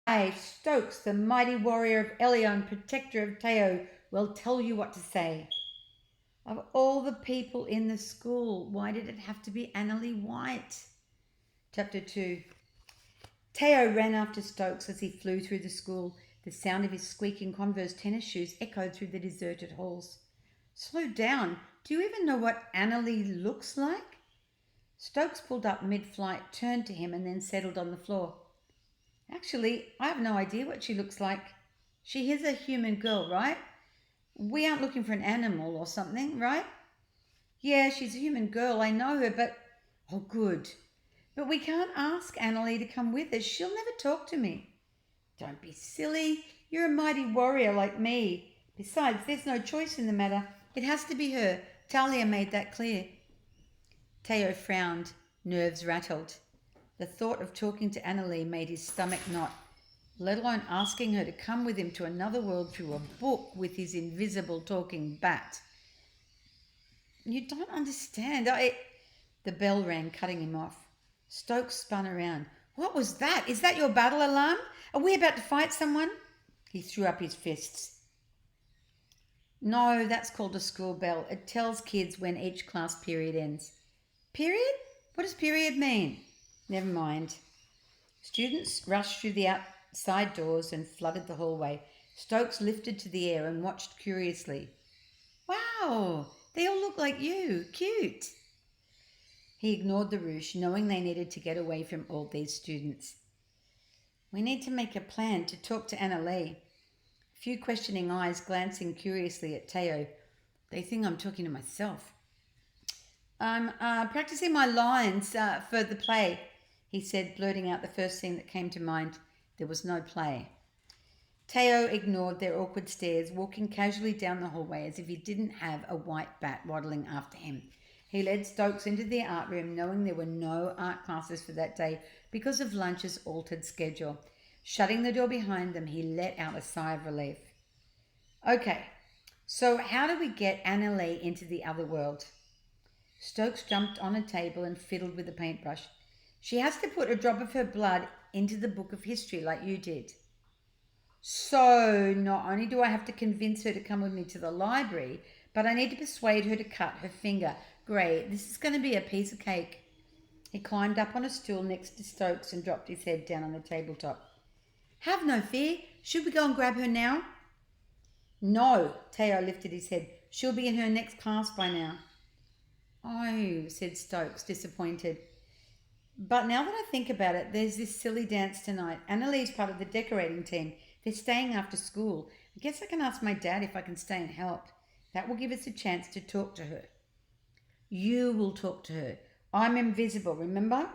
I, Stokes, the mighty warrior of Elion, protector of Teo, will tell you what to say. Of all the people in the school, why did it have to be Annalie White? Chapter 2. Teo ran after Stokes as he flew through the school. The sound of his squeaking Converse tennis shoes echoed through the deserted halls. Slow down. Do you even know what Annalie looks like? Stokes pulled up mid flight, turned to him, and then settled on the floor. Actually, I have no idea what she looks like. She is a human girl, right? We aren't looking for an animal or something, right? Yeah, she's a human girl. I know her, but. Oh, good. But we can't ask Annalie to come with us. She'll never talk to me. Don't be silly. You're a mighty warrior like me. Besides, there's no choice in the matter. It has to be her. Talia made that clear. Teo frowned, nerves rattled. The thought of talking to Annalie made his stomach knot, let alone asking her to come with him to another world through a book with his invisible talking bat. You don't understand. The bell rang, cutting him off. Stokes spun around. What was that? Is that your battle alarm? Are we about to fight someone? He threw up his fists. No, that's called a school bell. It tells kids when each class period ends. Period? What does period mean? Never mind. Students rushed through the outside doors and flooded the hallway. Stokes lifted to the air and watched curiously. Wow, they all look like you. Cute. He ignored the ruche, knowing they needed to get away from all these students. We need to make a plan to talk to Annalie. A few questioning eyes glancing curiously at Teo. They think I'm talking to myself. I'm practicing my lines for the play, he said, blurting out the first thing that came to mind. There was no play. Teo ignored their awkward stares, walking casually down the hallway as if he didn't have a white bat waddling after him. He led Stokes into the art room, knowing there were no art classes for that day because of lunch's altered schedule. Shutting the door behind them, he let out a sigh of relief. Okay, so how do we get Annalie into the other world? Stokes jumped on a table and fiddled with a paintbrush. She has to put a drop of her blood into the book of history like you did. So, not only do I have to convince her to come with me to the library, but I need to persuade her to cut her finger. Great, this is going to be a piece of cake. He climbed up on a stool next to Stokes and dropped his head down on the tabletop. Have no fear. Should we go and grab her now? No, Teo lifted his head. She'll be in her next class by now. Oh, said Stokes, disappointed. But now that I think about it, there's this silly dance tonight. Annalie's part of the decorating team. They're staying after school. I guess I can ask my dad if I can stay and help. That will give us a chance to talk to her. You will talk to her. I'm invisible, remember?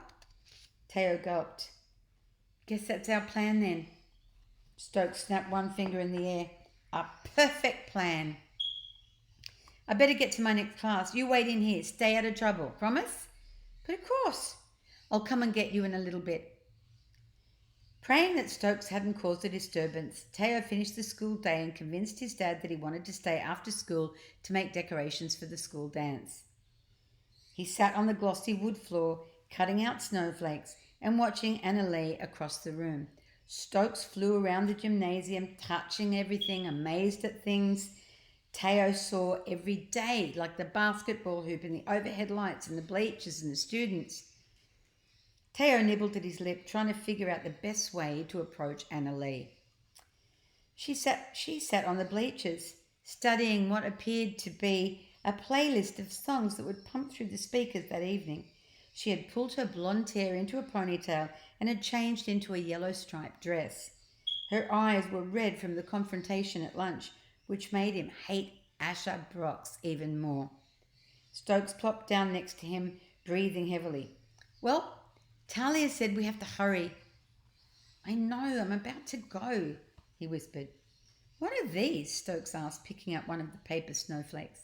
Teo gulped. Guess that's our plan then. Stokes snapped one finger in the air. A perfect plan. I better get to my next class. You wait in here. Stay out of trouble. Promise? But of course. I'll come and get you in a little bit. Praying that Stokes hadn't caused a disturbance, Teo finished the school day and convinced his dad that he wanted to stay after school to make decorations for the school dance. He sat on the glossy wood floor, cutting out snowflakes and watching Annalie across the room. Stokes flew around the gymnasium, touching everything, amazed at things Teo saw every day, like the basketball hoop and the overhead lights and the bleachers and the students. Teo nibbled at his lip, trying to figure out the best way to approach Annalie. She sat on the bleachers, studying what appeared to be a playlist of songs that would pump through the speakers that evening. She had pulled her blonde hair into a ponytail and had changed into a yellow striped dress. Her eyes were red from the confrontation at lunch, which made him hate Asher Brox even more. Stokes plopped down next to him, breathing heavily. Well, Talia said we have to hurry. I know, I'm about to go, he whispered. What are these? Stokes asked, picking up one of the paper snowflakes.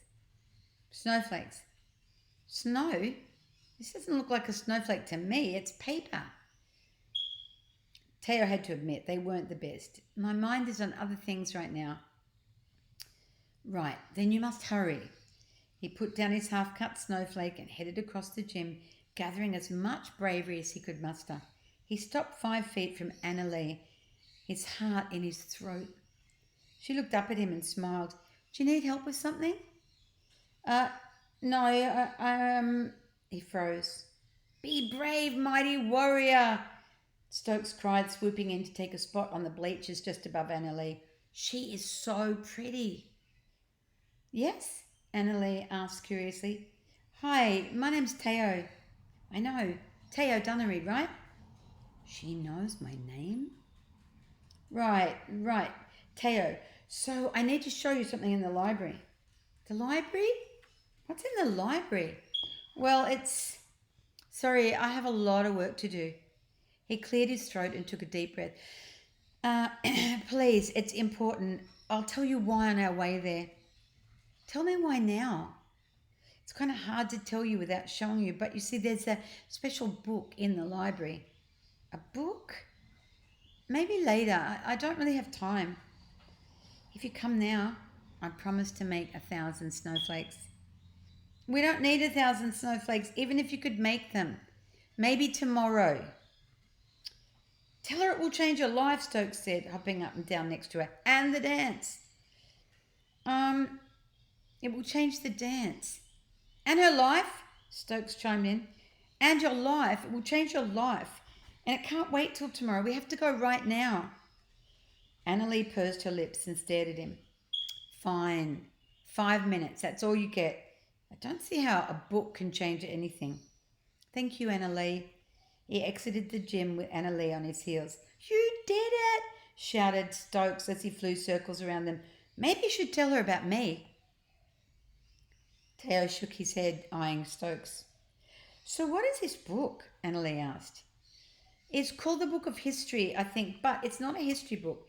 Snowflakes? Snow? This doesn't look like a snowflake to me. It's paper. Teo had to admit they weren't the best. My mind is on other things right now. Right, then you must hurry. He put down his half-cut snowflake and headed across the gym, gathering as much bravery as he could muster. He stopped 5 feet from Annalie his heart in his throat. She looked up at him and smiled. Do you need help with something? Uh, no, he froze. Be brave, mighty warrior, Stokes cried, swooping in to take a spot on the bleachers just above Annalie. She is so pretty. Yes? Annalie asked curiously. Hi, my name's Teo. I know, Teo Dunnery, right? She knows my name? Right, Teo. So I need to show you something in the library. The library? What's in the library? Well, it's... Sorry, I have a lot of work to do. He cleared his throat and took a deep breath. Uh, please, it's important. I'll tell you why on our way there. Tell me why now. It's kind of hard to tell you without showing you, but you see, there's a special book in the library. A book? Maybe later. I don't really have time. If you come now, I promise to make 1,000 snowflakes. We don't need 1,000 snowflakes, even if you could make them. Maybe tomorrow. Tell her it will change her life, Stokes said, hopping up and down next to her. And the dance. It will change the dance. And her life, Stokes chimed in. And your life. It will change your life. And it can't wait till tomorrow. We have to go right now. Annalie pursed her lips and stared at him. Fine. 5 minutes. That's all you get. I don't see how a book can change anything. Thank you, Annalie. He exited the gym with Annalie on his heels. You did it, shouted Stokes as he flew circles around them. Maybe you should tell her about me. Teo shook his head, eyeing Stokes. So what is this book? Annalie asked. It's called the Book of History, I think, but it's not a history book.